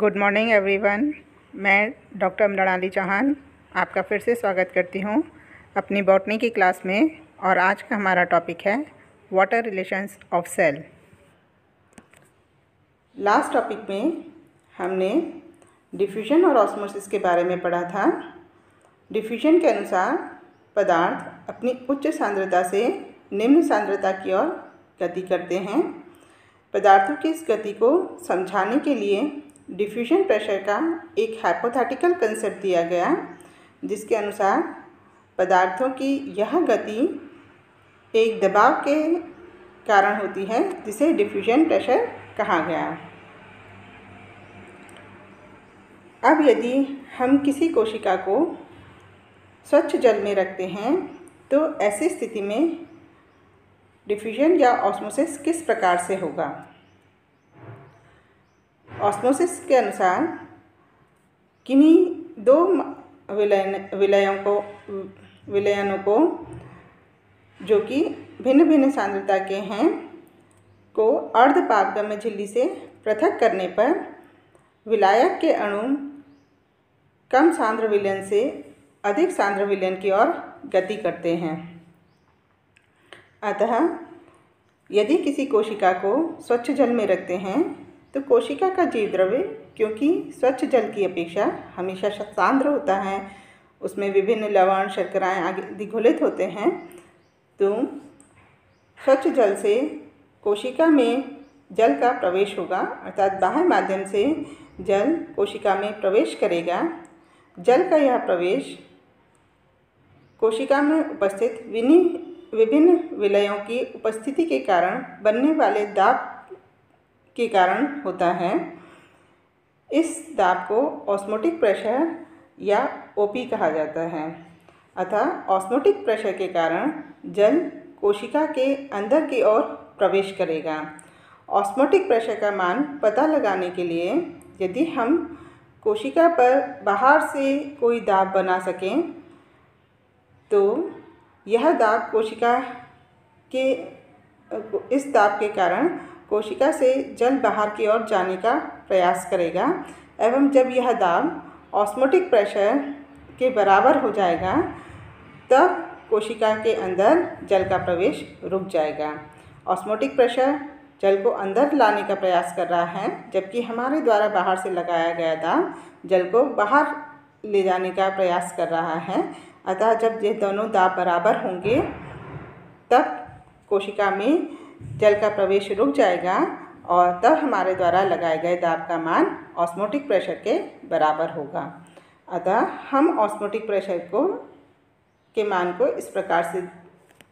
Good morning everyone. मैं doctor Mrinali Chauhan आपका फिर से स्वागत करती हूँ अपनी बॉटनी की क्लास में। और आज का हमारा टॉपिक है water relations of cell. Last topic में हमने डिफ्यूजन और ऑस्मोसिस के बारे में पढ़ा था। डिफ्यूजन के अनुसार पदार्थ अपनी उच्च सांद्रता से निम्न सांद्रता की ओर गति करते हैं। पदार्थों की इस गति को समझाने के लिए डिफ्यूजन प्रेशर का एक हाइपोथेटिकल कंसेप्ट दिया गया, जिसके अनुसार पदार्थों की यह गति एक दबाव के कारण होती है, जिसे डिफ्यूजन प्रेशर कहा गया। अब यदि हम किसी कोशिका को स्वच्छ जल में रखते हैं तो ऐसी स्थिति में डिफ्यूजन या ऑस्मोसिस किस प्रकार से होगा। ऑस्मोसिस के अनुसार किन्हीं दो विलयनों को जो कि भिन्न भिन्न सांद्रता के हैं को अर्धपारगम्य झिल्ली से पृथक करने पर विलायक के अणु कम सांद्र विलयन से अधिक सांद्र विलयन की ओर गति करते हैं। अतः यदि किसी कोशिका को स्वच्छ जल में रखते हैं तो कोशिका का जीवद्रव्य, क्योंकि स्वच्छ जल की अपेक्षा हमेशा सांद्र होता है, उसमें विभिन्न लवण शर्कराएँ आदि घुलित होते हैं, तो स्वच्छ जल से कोशिका में जल का प्रवेश होगा, अर्थात बाह्य माध्यम से जल कोशिका में प्रवेश करेगा। जल का यह प्रवेश कोशिका में उपस्थित विभिन्न विलयों की उपस्थिति के कारण बनने वाले दाब के कारण होता है। इस दाब को ऑस्मोटिक प्रेशर या ओपी कहा जाता है। अतः ऑस्मोटिक प्रेशर के कारण जल कोशिका के अंदर की ओर प्रवेश करेगा। ऑस्मोटिक प्रेशर का मान पता लगाने के लिए यदि हम कोशिका पर बाहर से कोई दाब बना सकें तो यह दाब कोशिका के इस दाब के कारण कोशिका से जल बाहर की ओर जाने का प्रयास करेगा, एवं जब यह दाब ऑस्मोटिक प्रेशर के बराबर हो जाएगा तब कोशिका के अंदर जल का प्रवेश रुक जाएगा। ऑस्मोटिक प्रेशर जल को अंदर लाने का प्रयास कर रहा है, जबकि हमारे द्वारा बाहर से लगाया गया दाब जल को बाहर ले जाने का प्रयास कर रहा है। अतः जब ये दोनों दाब बराबर होंगे तब कोशिका में जल का प्रवेश रुक जाएगा और तब हमारे द्वारा लगाए गए दाब का मान ऑस्मोटिक प्रेशर के बराबर होगा। अतः हम ऑस्मोटिक प्रेशर के मान को इस प्रकार से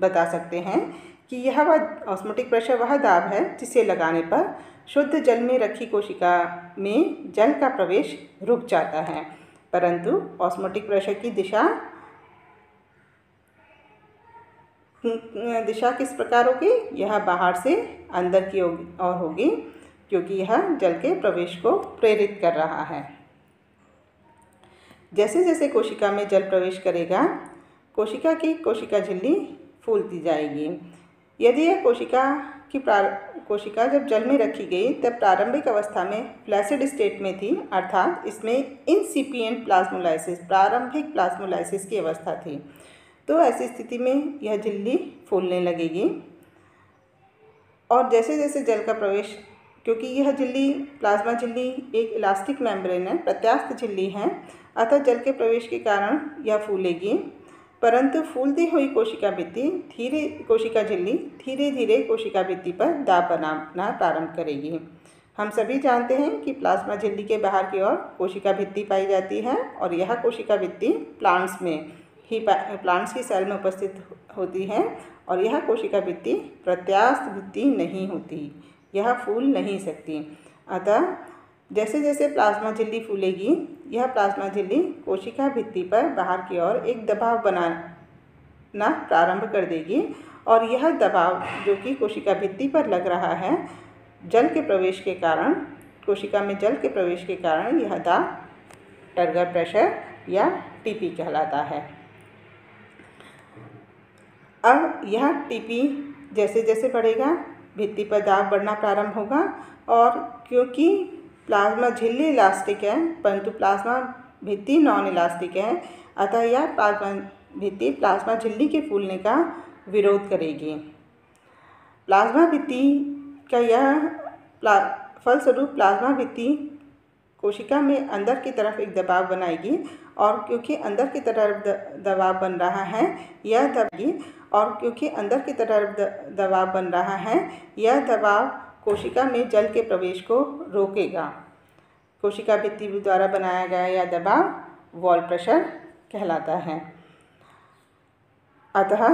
बता सकते हैं कि यह ऑस्मोटिक प्रेशर वह दाब है जिसे लगाने पर शुद्ध जल में रखी कोशिका में जल का प्रवेश रुक जाता है, परंतु ऑस्मोटिक प्रेशर की दिशा किस प्रकार होगी, यह बाहर से अंदर की ओर होगी, क्योंकि यह जल के प्रवेश को प्रेरित कर रहा है। जैसे जैसे कोशिका में जल प्रवेश करेगा कोशिका की कोशिका झिल्ली फूलती जाएगी। यदि यह कोशिका जब जल में रखी गई तब प्रारंभिक अवस्था में फ्लैसिड स्टेट में थी, अर्थात इसमें इंसिपिएंट प्लाज्मोलाइसिस प्रारंभिक प्लाज्मोलाइसिस की अवस्था थी, तो ऐसी स्थिति में यह झिल्ली फूलने लगेगी। और जैसे जैसे जल का प्रवेश, क्योंकि यह झिल्ली प्लाज्मा झिल्ली एक इलास्टिक मेम्ब्रेन है, प्रत्यास्थ झिल्ली है, अतः जल के प्रवेश के कारण यह फूलेगी, परंतु फूलती हुई कोशिका झिल्ली धीरे धीरे कोशिका भित्ति पर दाब बनाना प्रारंभ करेगी। हम सभी जानते हैं कि प्लाज्मा झिल्ली के बाहर की ओर कोशिका भित्ति पाई जाती है और यह कोशिका भित्ति प्लांट्स की सेल में उपस्थित होती है, और यह कोशिका भित्ति प्रत्यास्थ भित्ति नहीं होती, यह फूल नहीं सकती। अतः जैसे जैसे प्लाज्मा झिल्ली फूलेगी यह प्लाज्मा झिल्ली कोशिका भित्ति पर बाहर की ओर एक दबाव बनाना प्रारंभ कर देगी, और यह दबाव जो कि कोशिका भित्ति पर लग रहा है जल के प्रवेश के कारण, कोशिका में जल के प्रवेश के कारण यह दाब टर्गर प्रेशर या टीपी कहलाता है। अब यह टीपी जैसे जैसे बढ़ेगा भित्ति पर दाब बढ़ना प्रारंभ होगा, और क्योंकि प्लाज्मा झिल्ली इलास्टिक है परंतु प्लाज्मा भित्ति नॉन इलास्टिक है, अतः यह प्लाज्मा भित्ति प्लाज्मा झिल्ली के फूलने का विरोध करेगी। प्लाज्मा भित्ति का यह फलस्वरूप प्लाज्मा भित्ति कोशिका में अंदर की तरफ एक दबाव बनाएगी और क्योंकि अंदर की तरफ दबाव बन रहा है यह दबाव कोशिका में जल के प्रवेश को रोकेगा। कोशिका भित्ति द्वारा बनाया गया यह दबाव वॉल प्रेशर कहलाता है। अतः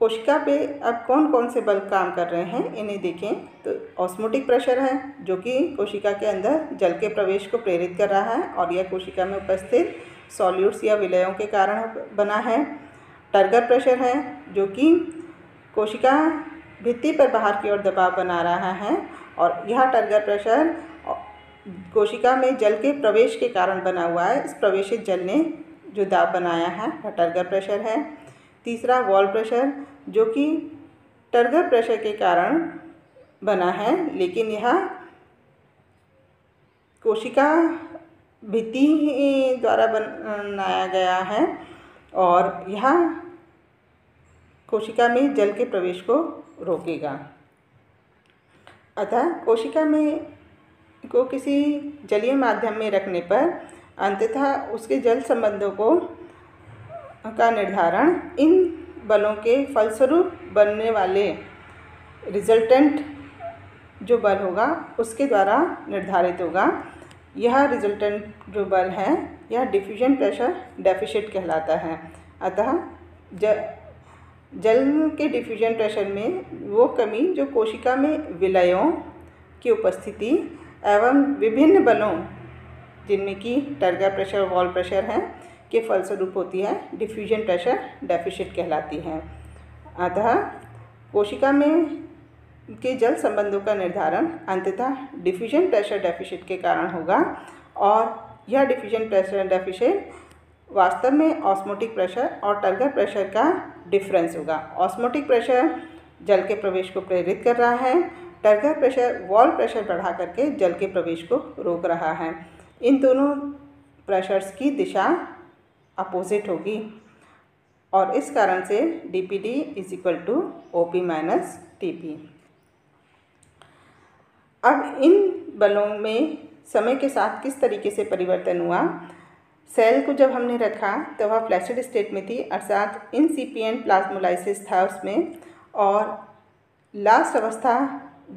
कोशिका पे अब कौन कौन से बल काम कर रहे हैं इन्हें देखें तो ऑस्मोटिक प्रेशर है जो कि कोशिका के अंदर जल के प्रवेश को प्रेरित कर रहा है और यह कोशिका में उपस्थित सॉल्यूट्स या विलयों के कारण बना है। टर्गर प्रेशर है जो कि कोशिका भित्ति पर बाहर की ओर दबाव बना रहा है और यह टर्गर प्रेशर कोशिका में जल के प्रवेश के कारण बना हुआ है। इस प्रवेशित जल ने जो दाब बनाया है वह टर्गर प्रेशर है। तीसरा वॉल प्रेशर जो कि टर्गर प्रेशर के कारण बना है लेकिन यह कोशिका भित्ति द्वारा बनाया गया है और यह कोशिका में जल के प्रवेश को रोकेगा। अतः कोशिका में को किसी जलीय माध्यम में रखने पर अंततः उसके जल संबंधों का निर्धारण इन बलों के फलस्वरूप बनने वाले रिजल्टेंट जो बल होगा उसके द्वारा निर्धारित होगा। यह रिजल्टेंट जो बल है यह डिफ्यूजन प्रेशर डेफिसिट कहलाता है। अतः जल के डिफ्यूजन प्रेशर में वो कमी जो कोशिका में विलयों की उपस्थिति एवं विभिन्न बलों जिनमें कि टर्गर प्रेशर वॉल प्रेशर है के फलस्वरूप होती है डिफ्यूजन प्रेशर डेफिसिट कहलाती है। अतः कोशिका में के जल संबंधों का निर्धारण अंततः डिफ्यूजन प्रेशर डेफिसिट के कारण होगा और यह डिफ्यूजन प्रेशर डेफिसिट वास्तव में ऑस्मोटिक प्रेशर और टर्गर प्रेशर का डिफरेंस होगा। ऑस्मोटिक प्रेशर जल के प्रवेश को प्रेरित कर रहा है, टर्गर प्रेशर वॉल प्रेशर बढ़ा करके जल के प्रवेश को रोक रहा है। इन दोनों प्रेशर्स की दिशा अपोजिट होगी और इस कारण से dPd = OP - TP। अब इन बलों में समय के साथ किस तरीके से परिवर्तन हुआ। सेल को जब हमने रखा तो वह फ्लैसिड स्टेट में थी अर्थात इनसिपिएंट प्लाज्मोलाइसिस था उसमें और लास्ट अवस्था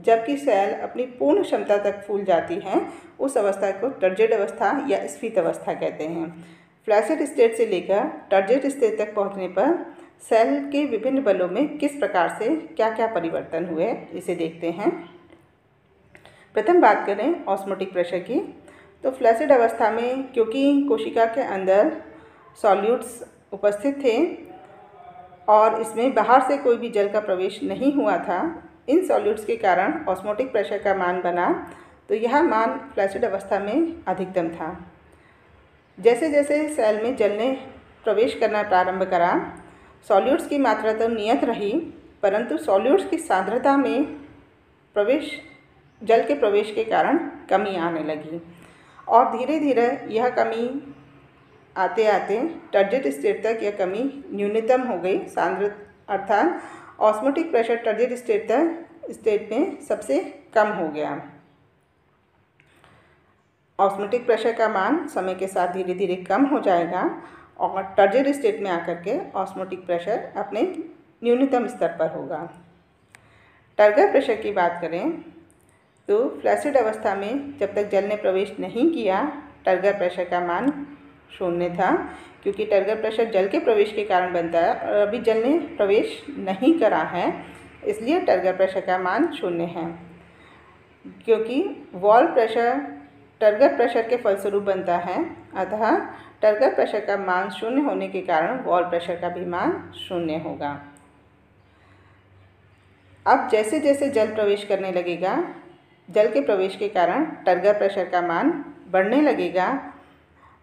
जबकि सेल अपनी पूर्ण क्षमता तक फूल जाती है उस अवस्था को टर्जिड अवस्था या स्फीत अवस्था कहते हैं। फ्लैसिड स्टेट से लेकर टर्जिड स्टेट तक पहुंचने पर सेल के विभिन्न बलों में किस प्रकार से क्या क्या परिवर्तन हुए इसे देखते हैं। प्रथम बात करें ऑस्मोटिक प्रेशर की तो फ्लैसिड अवस्था में क्योंकि कोशिका के अंदर सॉल्यूट्स उपस्थित थे और इसमें बाहर से कोई भी जल का प्रवेश नहीं हुआ था, इन सॉल्यूट्स के कारण ऑस्मोटिक प्रेशर का मान बना तो यह मान फ्लैसिड अवस्था में अधिकतम था। जैसे जैसे सेल में जल ने प्रवेश करना प्रारंभ करा सॉल्यूट्स की मात्रा तो नियत रही परंतु सॉल्यूट्स की सांद्रता में जल के प्रवेश के कारण कमी आने लगी और धीरे धीरे यह कमी आते आते टर्जिड स्टेट तक यह कमी न्यूनतम हो गई। अर्थात ऑस्मोटिक प्रेशर टर्जिड स्टेट में सबसे कम हो गया। ऑस्मोटिक प्रेशर का मान समय के साथ धीरे धीरे कम हो जाएगा और टर्जिड स्टेट में आकर के ऑस्मोटिक प्रेशर अपने न्यूनतम स्तर पर होगा। टर्गर प्रेशर की बात करें तो फ्लैसिड अवस्था में जब तक जल ने प्रवेश नहीं किया टर्गर प्रेशर का मान 0 था क्योंकि टर्गर प्रेशर जल के प्रवेश के कारण बनता है और अभी जल ने प्रवेश नहीं करा है इसलिए टर्गर प्रेशर का मान 0 है। क्योंकि वॉल प्रेशर टर्गर प्रेशर के फलस्वरूप बनता है अतः टर्गर प्रेशर का मान 0 होने के कारण वॉल प्रेशर का भी मान 0 होगा। अब जैसे जैसे जल प्रवेश करने लगेगा जल के प्रवेश के कारण टर्गर प्रेशर का मान बढ़ने लगेगा।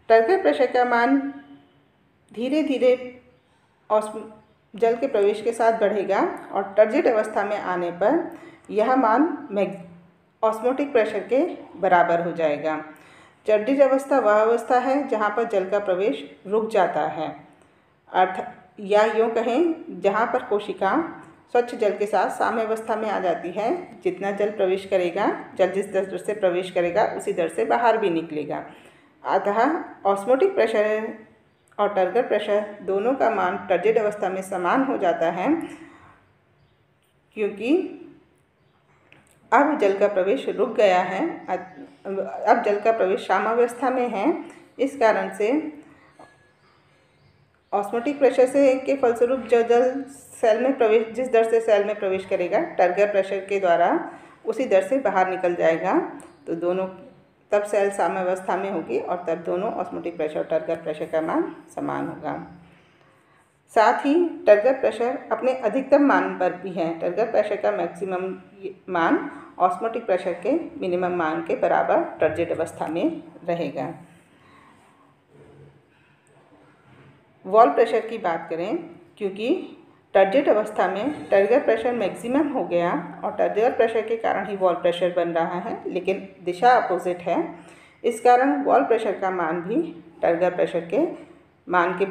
टर्गर प्रेशर का मान धीरे धीरे जल के प्रवेश के साथ बढ़ेगा और टर्जिड अवस्था में आने पर यह मान ऑस्मोटिक प्रेशर के बराबर हो जाएगा। टर्जिड अवस्था वह अवस्था है जहाँ पर जल का प्रवेश रुक जाता है, या यूँ कहें जहाँ पर कोशिका स्वच्छ जल के साथ साम्य अवस्था में आ जाती है। जितना जल प्रवेश करेगा, जल जिस दर से प्रवेश करेगा उसी दर से बाहर भी निकलेगा। अतः ऑस्मोटिक प्रेशर और टर्गर प्रेशर दोनों का मान टर्जिड अवस्था में समान हो जाता है, क्योंकि अब जल का प्रवेश रुक गया है। अब जल का प्रवेश साम्यावस्था में है। इस कारण से ऑस्मोटिक प्रेशर से के फलस्वरूप जो जल सेल में प्रवेश जिस दर से सेल में प्रवेश करेगा, टर्गर प्रेशर के द्वारा उसी दर से बाहर निकल जाएगा। तो दोनों तब सेल साम्यावस्था में होगी और तब दोनों ऑस्मोटिक प्रेशर और टर्गर प्रेशर का मान समान होगा। साथ ही टर्गर प्रेशर अपने अधिकतम मान पर भी है। टर्गर प्रेशर का मैक्सिमम मान ऑस्मोटिक प्रेशर के मिनिमम मान के बराबर टर्जिड अवस्था में रहेगा। वॉल प्रेशर की बात करें, क्योंकि टर्जिड अवस्था में टर्गर प्रेशर मैक्सिमम हो गया और टर्गर प्रेशर के कारण ही वॉल प्रेशर बन रहा है, लेकिन दिशा अपोजिट है। इस कारण वॉल प्रेशर का मान भी टर्गर प्रेशर के मान के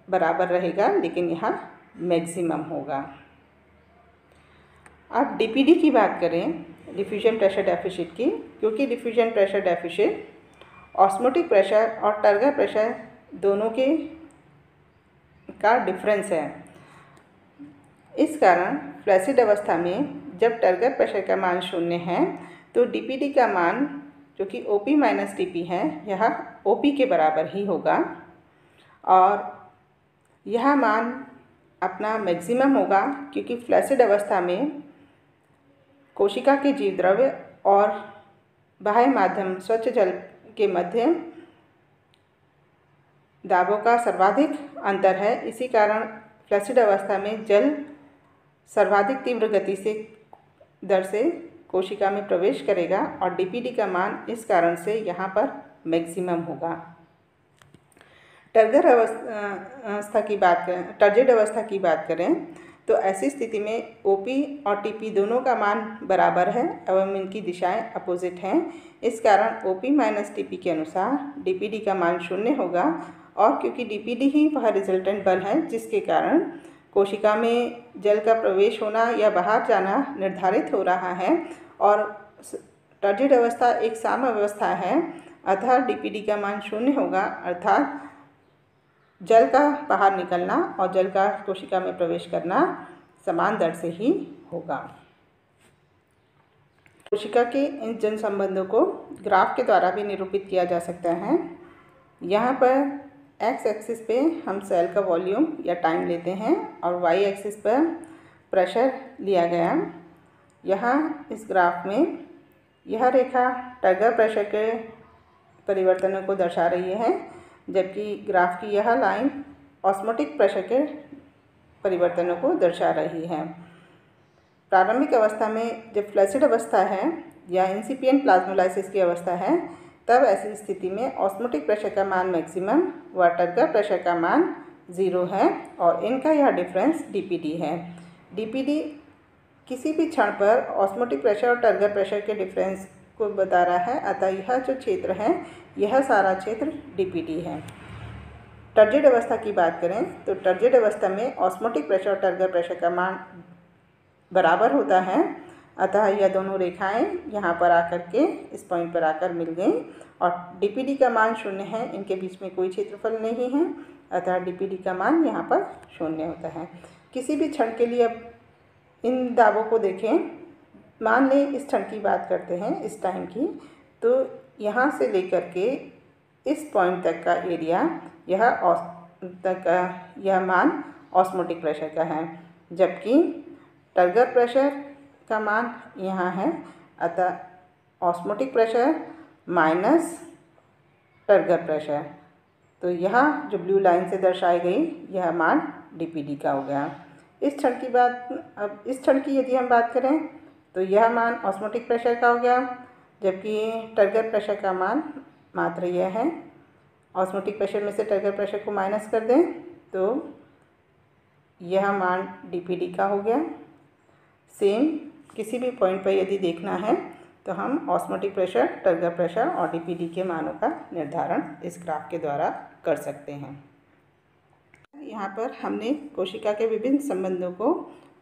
बराबर रहेगा, लेकिन यहाँ मैक्सिमम होगा। अब डीपीडी की बात करें, डिफ्यूजन प्रेशर डेफिसिट की, क्योंकि diffusion pressure deficit osmotic pressure और टर्गर प्रेशर दोनों के का डिफरेंस है। इस कारण फ्लैसिड अवस्था में जब टर्गर प्रेशर का मान 0 है तो डीपीडी का मान जो कि ओपी माइनस टीपी है, यह ओपी के बराबर ही होगा और यह मान अपना मैक्सिमम होगा, क्योंकि फ्लैसिड अवस्था में कोशिका के जीवद्रव्य और बाह्य माध्यम स्वच्छ जल के मध्य दाबों का सर्वाधिक अंतर है। इसी कारण फ्लैसिड अवस्था में जल सर्वाधिक तीव्र गति से दर से कोशिका में प्रवेश करेगा और डीपीडी का मान इस कारण से यहाँ पर मैक्सिमम होगा। टर्जिड अवस्था की बात करें तो ऐसी स्थिति में ओपी और टीपी दोनों का मान बराबर है एवं इनकी दिशाएं अपोजिट हैं। इस कारण ओपी माइनस टीपी के अनुसार डीपीडी का मान 0 होगा और क्योंकि डीपीडी ही वह रिजल्टेंट बल है जिसके कारण कोशिका में जल का प्रवेश होना या बाहर जाना निर्धारित हो रहा है और टर्जिड अवस्था एक साम्य अवस्था है, अतः डीपीडी का मान 0 होगा, अर्थात जल का बाहर निकलना और जल का कोशिका में प्रवेश करना समान दर से ही होगा। कोशिका के इन जन संबंधों को ग्राफ के द्वारा भी निरूपित किया जा सकता है। यहाँ पर एक्स एक्सिस पे हम सेल का वॉल्यूम या टाइम लेते हैं और वाई एक्सिस पर प्रेशर लिया गया। यहाँ इस ग्राफ में यह रेखा टर्गर प्रेशर के परिवर्तनों को दर्शा रही है, जबकि ग्राफ की यह लाइन ऑस्मोटिक प्रेशर के परिवर्तनों को दर्शा रही है। प्रारंभिक अवस्था में जब फ्लैसिड अवस्था है या इंसिपिएंट प्लाज्मोलाइसिस की अवस्था है, तब ऐसी स्थिति में ऑस्मोटिक प्रेशर का मान मैक्सिमम व टर्गर प्रेशर का मान 0 है और इनका यह डिफरेंस डीपीडी है। डीपीडी किसी भी क्षण पर ऑस्मोटिक प्रेशर और टर्गर प्रेशर के डिफरेंस को बता रहा है, अतः यह जो क्षेत्र है यह सारा क्षेत्र डीपीडी है। टर्जिड अवस्था की बात करें तो टर्जिड अवस्था में ऑस्मोटिक प्रेशर और टर्गर प्रेशर का मान बराबर होता है, अतः यह दोनों रेखाएं यहाँ पर आकर के इस पॉइंट पर आकर मिल गई और डीपीडी का मान 0 है, इनके बीच में कोई क्षेत्रफल नहीं है, अतः डीपीडी का मान यहाँ पर 0 होता है। किसी भी क्षण के लिए अब इन दावों को देखें, मान लें इस क्षण की बात करते हैं, इस टाइम की, तो यहाँ से लेकर के इस पॉइंट तक का एरिया यह मान ऑस्मोटिक प्रेशर का है, जबकि टर्गर प्रेशर का मान यहाँ है, अतः osmotic pressure minus turgor pressure, तो यहाँ जो ब्लू लाइन से दर्शाई गई यह मान डीपीडी का हो गया। इस क्षण की बात, अब इस क्षण की यदि हम बात करें तो यह मान ऑस्मोटिक प्रेशर का हो गया, जबकि टर्गर प्रेशर का मान मात्र यह है। ऑस्मोटिक प्रेशर में से टर्गर प्रेशर को माइनस कर दें तो यह मान डीपीडी का हो गया। सेम किसी भी पॉइंट पर यदि देखना है तो हम ऑस्मोटिक प्रेशर, टर्गर प्रेशर और डीपीडी के मानों का निर्धारण इस ग्राफ के द्वारा कर सकते हैं। यहाँ पर हमने कोशिका के विभिन्न संबंधों को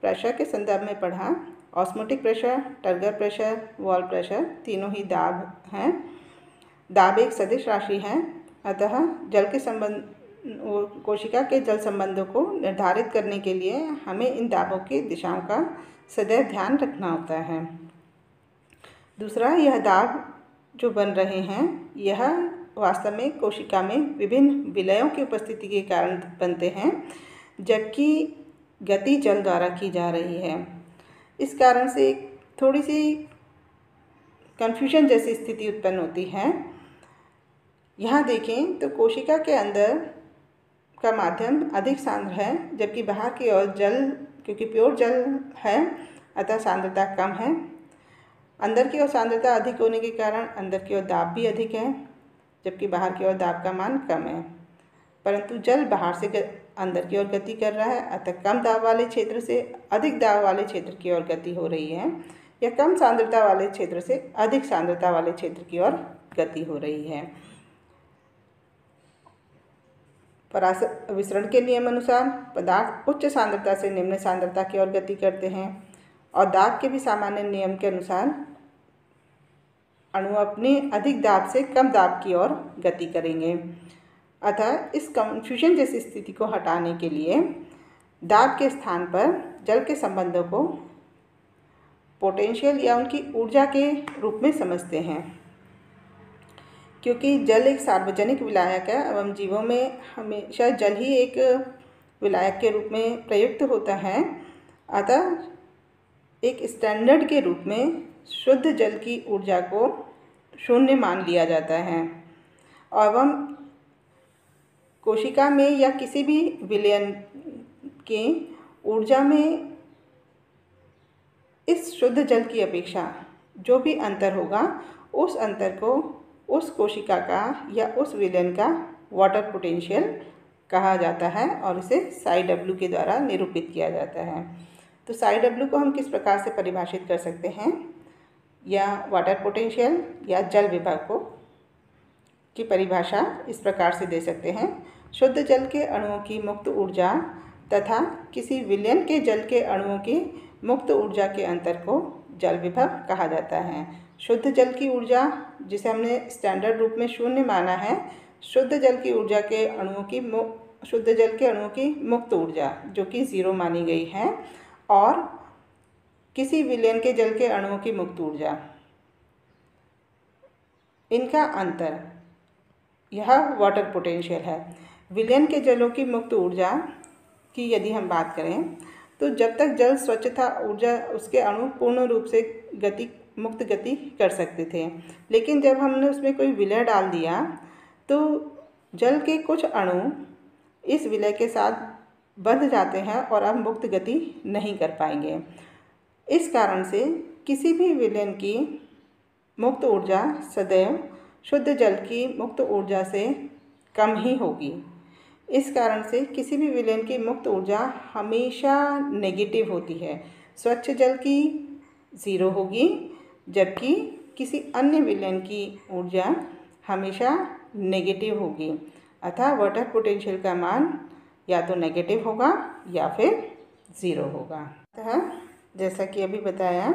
प्रेशर के संदर्भ में पढ़ा। Osmotic pressure, turgor pressure, wall pressure तीनों ही दाब हैं। दाब एक सदिश राशि है, अतः जल के संबंध कोशिका के जल संबंधों को निर्धारित करने के लिए हमें इन दाबों की दिशाओं का सदैव ध्यान रखना होता है। दूसरा, यह दाब जो बन रहे हैं यह वास्तव में कोशिका में विभिन्न विलयों की उपस्थिति के कारण बनते हैं, जबकि गति जल द्वारा की जा रही है। इस कारण से थोड़ी सी कन्फ्यूजन जैसी स्थिति उत्पन्न होती है। यहाँ देखें तो कोशिका के अंदर का माध्यम अधिक सांद्र है, जबकि बाहर की ओर जल, क्योंकि प्योर जल है अतः सांद्रता कम है। अंदर की ओर सांद्रता अधिक होने के कारण अंदर की ओर दाब भी अधिक है, जबकि बाहर की ओर दाब का मान कम है। परंतु जल बाहर से अंदर की ओर गति कर रहा है, अतः कम दाब वाले क्षेत्र से अधिक दाब वाले क्षेत्र की ओर गति हो रही है, या कम सांद्रता वाले क्षेत्र से अधिक सांद्रता वाले क्षेत्र की ओर गति हो रही है। विसरण के नियम अनुसार पदार्थ उच्च सांद्रता से निम्न सांद्रता की ओर गति करते हैं, और दाब के भी सामान्य नियम के अनुसार अणु अपने अधिक दाब से कम दाब की ओर गति करेंगे। अतः इस कन्फ्यूजन जैसी स्थिति को हटाने के लिए दाब के स्थान पर जल के संबंधों को पोटेंशियल या उनकी ऊर्जा के रूप में समझते हैं। क्योंकि जल एक सार्वजनिक विलायक है एवं जीवों में हमेशा जल ही एक विलायक के रूप में प्रयुक्त होता है, अतः एक स्टैंडर्ड के रूप में शुद्ध जल की ऊर्जा को शून्य मान लिया जाता है। एवं कोशिका में या किसी भी विलयन की ऊर्जा में इस शुद्ध जल की अपेक्षा जो भी अंतर होगा, उस अंतर को उस कोशिका का या उस विलयन का वाटर पोटेंशियल कहा जाता है और इसे साई डब्ल्यू के द्वारा निरूपित किया जाता है। तो साई डब्ल्यू को हम किस प्रकार से परिभाषित कर सकते हैं, या वाटर पोटेंशियल या जल विभव को की परिभाषा इस प्रकार से दे सकते हैं। शुद्ध जल के अणुओं की मुक्त ऊर्जा तथा किसी विलयन के जल के अणुओं की मुक्त ऊर्जा के अंतर को जल विभव कहा जाता है। शुद्ध जल की ऊर्जा, जिसे हमने स्टैंडर्ड रूप में शून्य माना है, शुद्ध जल के अणुओं की मुक्त ऊर्जा जो कि 0 मानी गई है, और किसी विलयन के जल के अणुओं की मुक्त ऊर्जा, इनका अंतर यह वाटर पोटेंशियल है। विलयन के जलों की मुक्त ऊर्जा की यदि हम बात करें तो जब तक जल स्वच्छ था, ऊर्जा उसके अणु पूर्ण रूप से मुक्त गति कर सकते थे, लेकिन जब हमने उसमें कोई विलय डाल दिया तो जल के कुछ अणु इस विलय के साथ बंध जाते हैं और अब मुक्त गति नहीं कर पाएंगे। इस कारण से किसी भी विलयन की मुक्त ऊर्जा सदैव शुद्ध जल की मुक्त ऊर्जा से कम ही होगी। इस कारण से किसी भी विलयन की मुक्त ऊर्जा हमेशा नेगेटिव होती है। स्वच्छ जल की 0 होगी, जबकि किसी अन्य विलयन की ऊर्जा हमेशा नेगेटिव होगी। अतः वाटर पोटेंशियल का मान या तो नेगेटिव होगा या फिर 0 होगा। अतः जैसा कि अभी बताया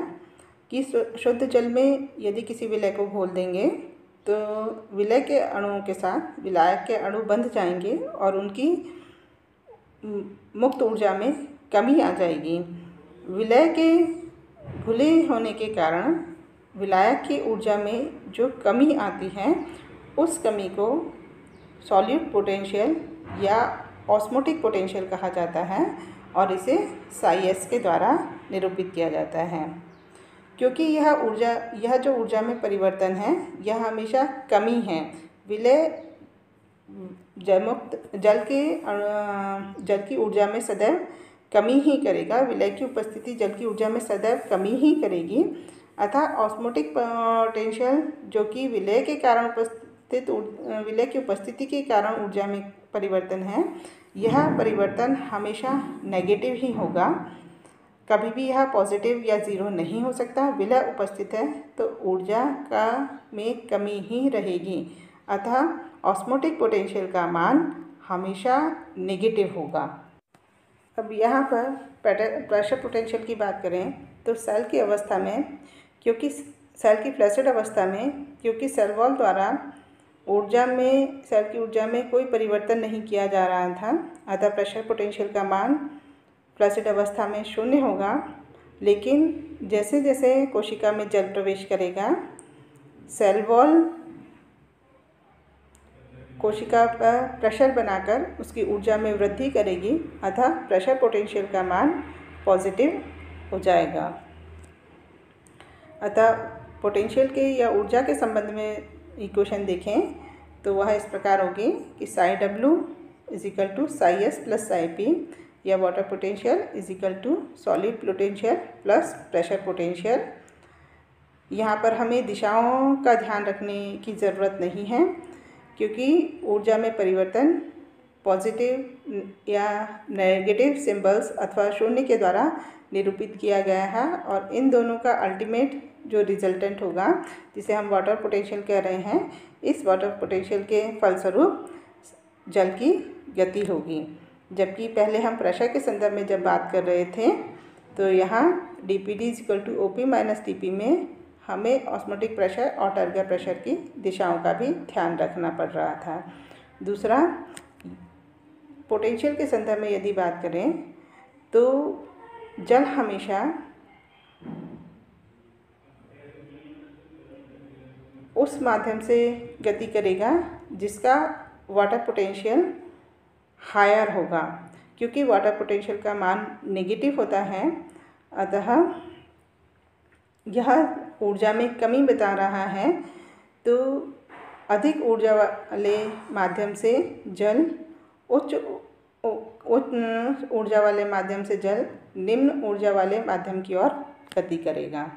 कि शुद्ध जल में यदि किसी विलय को घोल देंगे तो विलय के अणुओं के साथ विलायक के अणु बंध जाएंगे और उनकी मुक्त ऊर्जा में कमी आ जाएगी। विलय के घुले होने के कारण विलायक की ऊर्जा में जो कमी आती है, उस कमी को सॉल्यूट पोटेंशियल या ऑस्मोटिक पोटेंशियल कहा जाता है और इसे साई एस के द्वारा निरूपित किया जाता है। क्योंकि यह जो ऊर्जा में परिवर्तन है, यह हमेशा कमी है। विलय जल की ऊर्जा में सदैव कमी ही करेगा। विलय की उपस्थिति जल की ऊर्जा में सदैव कमी ही करेगी। अतः ऑस्मोटिक पोटेंशियल जो कि विलय की उपस्थिति के कारण ऊर्जा में परिवर्तन है, यह परिवर्तन हमेशा नेगेटिव ही होगा। कभी भी यह पॉजिटिव या ज़ीरो नहीं हो सकता। विलय उपस्थित है तो ऊर्जा का में कमी ही रहेगी, अतः ऑस्मोटिक पोटेंशियल का मान हमेशा नेगेटिव होगा। अब यहाँ पर प्रेशर पोटेंशियल की बात करें तो सेल की अवस्था में, क्योंकि सेल की फ्लैसिड अवस्था में, क्योंकि सेल वॉल द्वारा सेल की ऊर्जा में कोई परिवर्तन नहीं किया जा रहा था, अतः प्रेशर पोटेंशियल का मान फ्लैसिड अवस्था में 0 होगा। लेकिन जैसे जैसे कोशिका में जल प्रवेश करेगा, सेल वॉल कोशिका पर प्रेशर बनाकर उसकी ऊर्जा में वृद्धि करेगी, अतः प्रेशर पोटेंशियल का मान पॉजिटिव हो जाएगा। अतः पोटेंशियल के या ऊर्जा के संबंध में इक्वेशन देखें तो वह इस प्रकार होगी कि psi W is equal to psi S plus psi P, या water potential is equal to solid potential plus pressure potential. यहाँ पर हमें दिशाओं का ध्यान रखने की ज़रूरत नहीं है, क्योंकि ऊर्जा में परिवर्तन पॉजिटिव या नेगेटिव सिंबल्स अथवा शून्य के द्वारा निरूपित किया गया है, और इन दोनों का अल्टीमेट जो रिजल्टेंट होगा, जिसे हम वाटर पोटेंशियल कह रहे हैं, इस वाटर पोटेंशियल के फलस्वरूप जल की गति होगी। जबकि पहले हम प्रेशर के संदर्भ में जब बात कर रहे थे तो यहाँ dPd is equal to OP minus TP में हमें ऑस्मोटिक प्रेशर और टर्गर प्रेशर की दिशाओं का भी ध्यान रखना पड़ रहा था। दूसरा, पोटेंशियल के संदर्भ में यदि बात करें तो जल हमेशा उस माध्यम से गति करेगा जिसका वाटर पोटेंशियल हायर होगा, क्योंकि वाटर पोटेंशियल का मान नेगेटिव होता है, अतः यह ऊर्जा में कमी बता रहा है। तो अधिक ऊर्जा वाले माध्यम से जल उच्च ऊर्जा वाले माध्यम से जल निम्न ऊर्जा वाले माध्यम की ओर गति करेगा।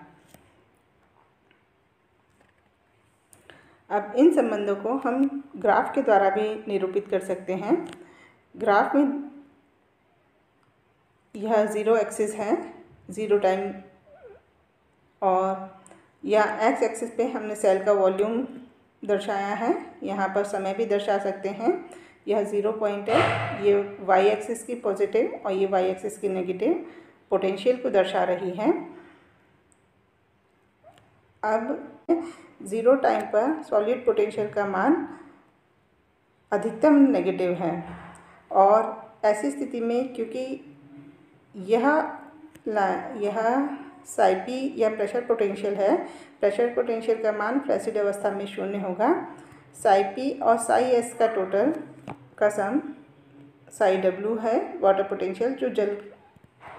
अब इन संबंधों को हम ग्राफ के द्वारा भी निरूपित कर सकते हैं। ग्राफ में यह ज़ीरो एक्सिस है, ज़ीरो टाइम, और या एक्स एक्सिस पे हमने सेल का वॉल्यूम दर्शाया है, यहाँ पर समय भी दर्शा सकते हैं। यह 0 पॉइंट है, ये वाई एक्सिस की पॉजिटिव और ये वाई एक्सिस की नेगेटिव पोटेंशियल को दर्शा रही है। अब 0 टाइम पर सॉलिड पोटेंशियल का मान अधिकतम नेगेटिव है, और ऐसी स्थिति में क्योंकि यह साई पी या प्रेशर पोटेंशियल है, प्रेशर पोटेंशियल का मान फ्लैसिड अवस्था में 0 होगा। साई पी और साई एस का टोटल का सम साई डब्ल्यू है, वाटर पोटेंशियल जो जल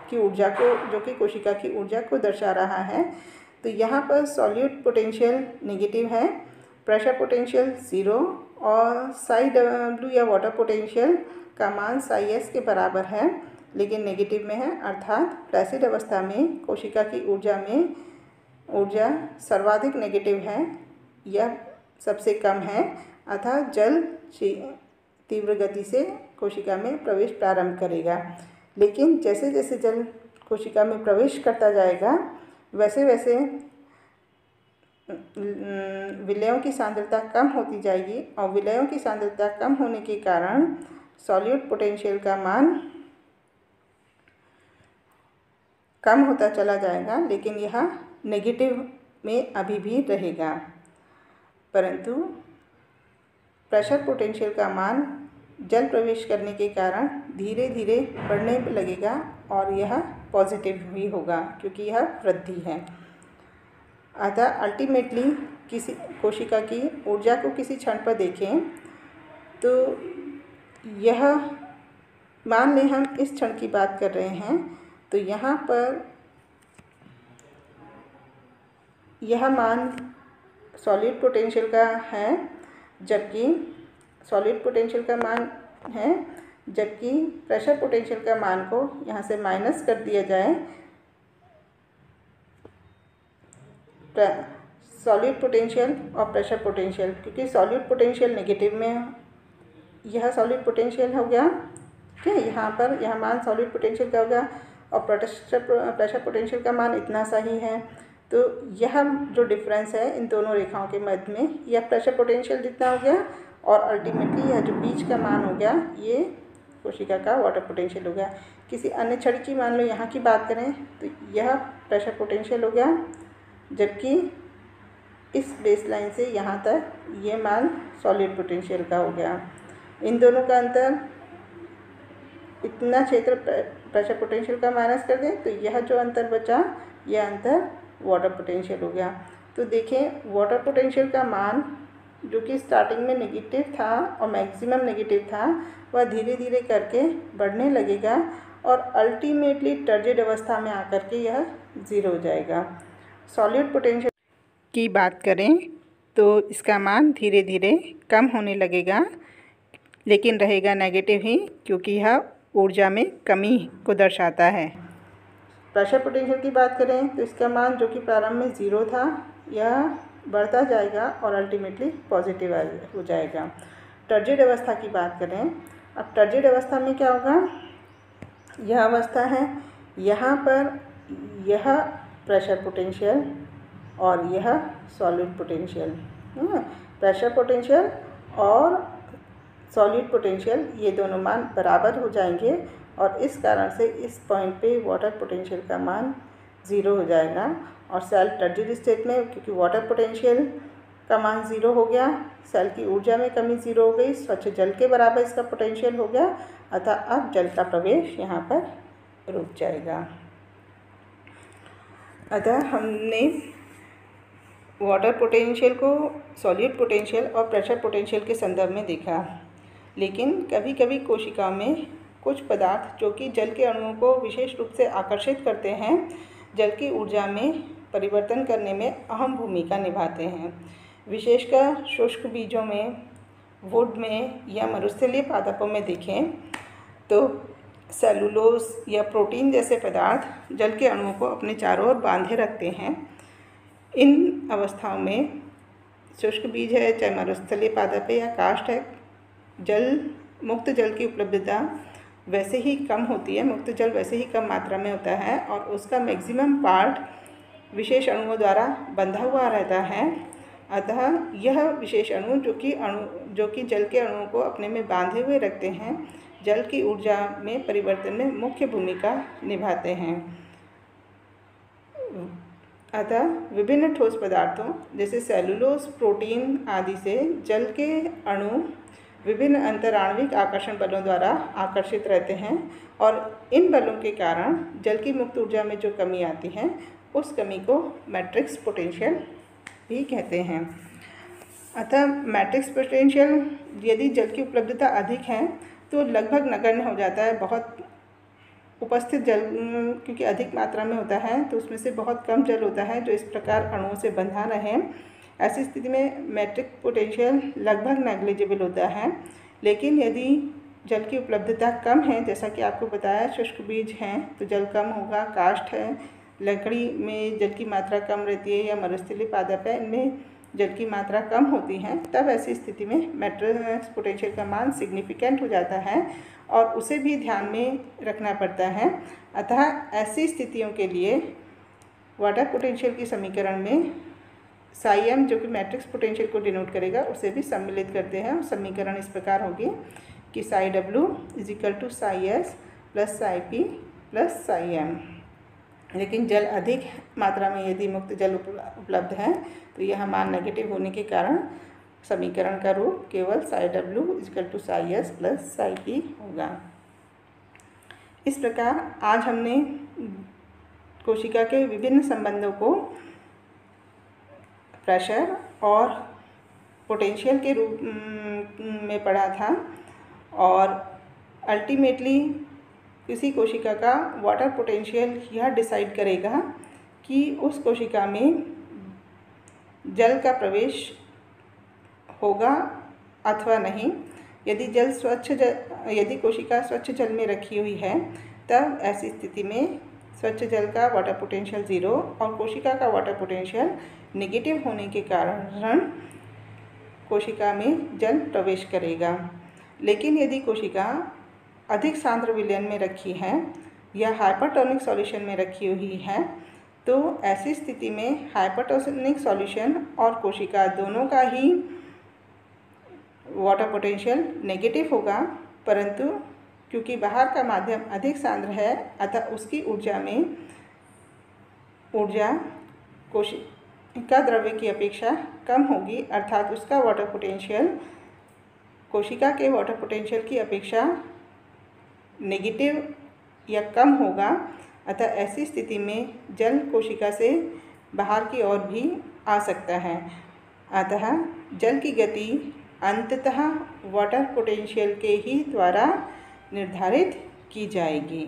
की ऊर्जा को, जो कि कोशिका की ऊर्जा को दर्शा रहा है। तो यहाँ पर सॉल्यूट पोटेंशियल नेगेटिव है, प्रेशर पोटेंशियल 0, और साई डब्ल्यू या वाटर पोटेंशियल का मान साई एस के बराबर है, लेकिन नेगेटिव में है, अर्थात फ्लैसिड अवस्था में कोशिका की ऊर्जा सर्वाधिक नेगेटिव है, यह सबसे कम है, अतः जल तीव्र गति से कोशिका में प्रवेश प्रारंभ करेगा। लेकिन जैसे जैसे जल कोशिका में प्रवेश करता जाएगा, वैसे वैसे विलयों की सांद्रता कम होती जाएगी, और विलयों की सांद्रता कम होने के कारण सॉल्यूट पोटेंशियल का मान कम होता चला जाएगा, लेकिन यह नेगेटिव में अभी भी रहेगा। परंतु प्रेशर पोटेंशियल का मान जल प्रवेश करने के कारण धीरे धीरे बढ़ने लगेगा, और यह पॉजिटिव ही होगा, क्योंकि यह वृद्धि है। अतः अल्टीमेटली किसी कोशिका की ऊर्जा को किसी क्षण पर देखें तो यह, मान लें हम इस क्षण की बात कर रहे हैं, तो यहाँ पर यह मान सॉलिड पोटेंशियल का है, जबकि सॉलिड पोटेंशियल का मान है, जबकि प्रेशर पोटेंशियल का मान को यहाँ से माइनस कर दिया जाए, सॉलिड पोटेंशियल और प्रेशर पोटेंशियल, क्योंकि सॉलिड पोटेंशियल नेगेटिव में, यह सॉलिड पोटेंशियल हो गया, ठीक है। यहाँ पर यह मान सॉलिड पोटेंशियल का होगा, और प्रेशर पोटेंशियल का मान इतना सा ही है। तो यह जो डिफरेंस है इन दोनों रेखाओं के मध्य में, यह प्रेशर पोटेंशियल जितना हो गया और अल्टीमेटली यह जो बीच का मान हो गया ये कोशिका का वाटर पोटेंशियल हो गया। किसी अन्य छड़ की मान लो यहाँ की बात करें तो यह प्रेशर पोटेंशियल हो गया, जबकि इस बेसलाइन से यहाँ तक ये मान सॉलिड पोटेंशियल का हो गया। इन दोनों का अंतर, इतना क्षेत्र प्रेशर पोटेंशियल का माइनस कर दें तो यह जो अंतर बचा यह अंतर वाटर पोटेंशियल हो गया। तो देखें वाटर पोटेंशियल का मान जो कि स्टार्टिंग में नेगेटिव था और मैक्सिमम नेगेटिव था, वह धीरे धीरे करके बढ़ने लगेगा और अल्टीमेटली टर्जिड अवस्था में आकर के यह ज़ीरो हो जाएगा। सॉलिड पोटेंशियल की बात करें तो इसका मान धीरे धीरे कम होने लगेगा, लेकिन रहेगा नेगेटिव ही, क्योंकि यह ऊर्जा में कमी को दर्शाता है। प्रेशर पोटेंशियल की बात करें तो इसका मान जो कि प्रारंभ में ज़ीरो था यह बढ़ता जाएगा और अल्टीमेटली पॉजिटिव हो जाएगा। टर्जिड अवस्था की बात करें, अब टर्जिड अवस्था में क्या होगा, यह अवस्था है, यहाँ पर यह प्रेशर पोटेंशियल और यह सॉलिड पोटेंशियल, प्रेशर पोटेंशियल और सॉलिड पोटेंशियल ये दोनों मान बराबर हो जाएंगे और इस कारण से इस पॉइंट पे वाटर पोटेंशियल का मान ज़ीरो हो जाएगा। और सेल टर्जिड स्टेट में क्योंकि वाटर पोटेंशियल का मान ज़ीरो हो गया, सेल की ऊर्जा में कमी ज़ीरो हो गई, स्वच्छ जल के बराबर इसका पोटेंशियल हो गया, अतः अब जल का प्रवेश यहाँ पर रुक जाएगा। अतः हमने वाटर पोटेंशियल को सॉलिड पोटेंशियल और प्रेशर पोटेंशियल के संदर्भ में देखा, लेकिन कभी कभी कोशिकाओं में कुछ पदार्थ जो कि जल के अणुओं को विशेष रूप से आकर्षित करते हैं, जल की ऊर्जा में परिवर्तन करने में अहम भूमिका निभाते हैं। विशेषकर शुष्क बीजों में, वुड में या मरुस्थलीय पादपों में देखें तो सेलुलोज या प्रोटीन जैसे पदार्थ जल के अणुओं को अपने चारों ओर बांधे रखते हैं। इन अवस्थाओं में शुष्क बीज है, चाहे मरुस्थलीय पादप है या काष्ठ है, मुक्त जल की उपलब्धता वैसे ही कम होती है, मुक्त जल वैसे ही कम मात्रा में होता है और उसका मैक्सिमम पार्ट विशेष अणुओं द्वारा बंधा हुआ रहता है। अतः यह विशेष अणु जो कि जल के अणुओं को अपने में बांधे हुए रखते हैं, जल की ऊर्जा में परिवर्तन में मुख्य भूमिका निभाते हैं। अतः विभिन्न ठोस पदार्थों जैसे सेलुलोज, प्रोटीन आदि से जल के अणु विभिन्न अंतराण्विक आकर्षण बलों द्वारा आकर्षित रहते हैं और इन बलों के कारण जल की मुक्त ऊर्जा में जो कमी आती है उस कमी को मैट्रिक्स पोटेंशियल भी कहते हैं। अतः मैट्रिक्स पोटेंशियल यदि जल की उपलब्धता अधिक है तो लगभग नगण्य हो जाता है। बहुत उपस्थित जल क्योंकि अधिक मात्रा में होता है तो उसमें से बहुत कम जल होता है जो इस प्रकार अणुओं से बंधा रहे। ऐसी स्थिति में मैट्रिक्स पोटेंशियल लगभग नेग्लिजिबल होता है। लेकिन यदि जल की उपलब्धता कम है, जैसा कि आपको बताया शुष्क बीज हैं तो जल कम होगा, काष्ठ है, लकड़ी में जल की मात्रा कम रहती है या मरुस्थलीय पादप है, इनमें जल की मात्रा कम होती है, तब ऐसी स्थिति में मैट्रिक्स पोटेंशियल का मान सिग्निफिकेंट हो जाता है और उसे भी ध्यान में रखना पड़ता है। अतः ऐसी स्थितियों के लिए वाटर पोटेंशियल की समीकरण में साई एम जो कि मैट्रिक्स पोटेंशियल को डिनोट करेगा उसे भी सम्मिलित करते हैं और समीकरण इस प्रकार होगी कि psi W is equal to psi S plus psi P plus psi M. लेकिन जल अधिक मात्रा में यदि मुक्त जल उपलब्ध है तो यह मान नेगेटिव होने के कारण समीकरण का रूप केवल psi W is equal to psi S plus psi P होगा। इस प्रकार आज हमने कोशिका के विभिन्न संबंधों को प्रेशर और पोटेंशियल के रूप में पढ़ा था और अल्टीमेटली किसी कोशिका का वाटर पोटेंशियल यह डिसाइड करेगा कि उस कोशिका में जल का प्रवेश होगा अथवा नहीं। यदि कोशिका स्वच्छ जल में रखी हुई है तब ऐसी स्थिति में स्वच्छ जल का वाटर पोटेंशियल ज़ीरो और कोशिका का वाटर पोटेंशियल नेगेटिव होने के कारण कोशिका में जल प्रवेश करेगा। लेकिन यदि कोशिका अधिक सांद्र विलयन में रखी है या हाइपरटोनिक सॉल्यूशन में रखी हुई है, तो ऐसी स्थिति में हाइपरटोनिक सॉल्यूशन और कोशिका दोनों का ही वाटर पोटेंशियल नेगेटिव होगा, परंतु क्योंकि बाहर का माध्यम अधिक सांद्र है अतः उसकी ऊर्जा कोशिका द्रव्य की अपेक्षा कम होगी, अर्थात उसका वाटर पोटेंशियल कोशिका के वाटर पोटेंशियल की अपेक्षा नेगेटिव या कम होगा। अतः ऐसी स्थिति में जल कोशिका से बाहर की ओर भी आ सकता है। अतः जल की गति अंततः वाटर पोटेंशियल के ही द्वारा निर्धारित की जाएगी।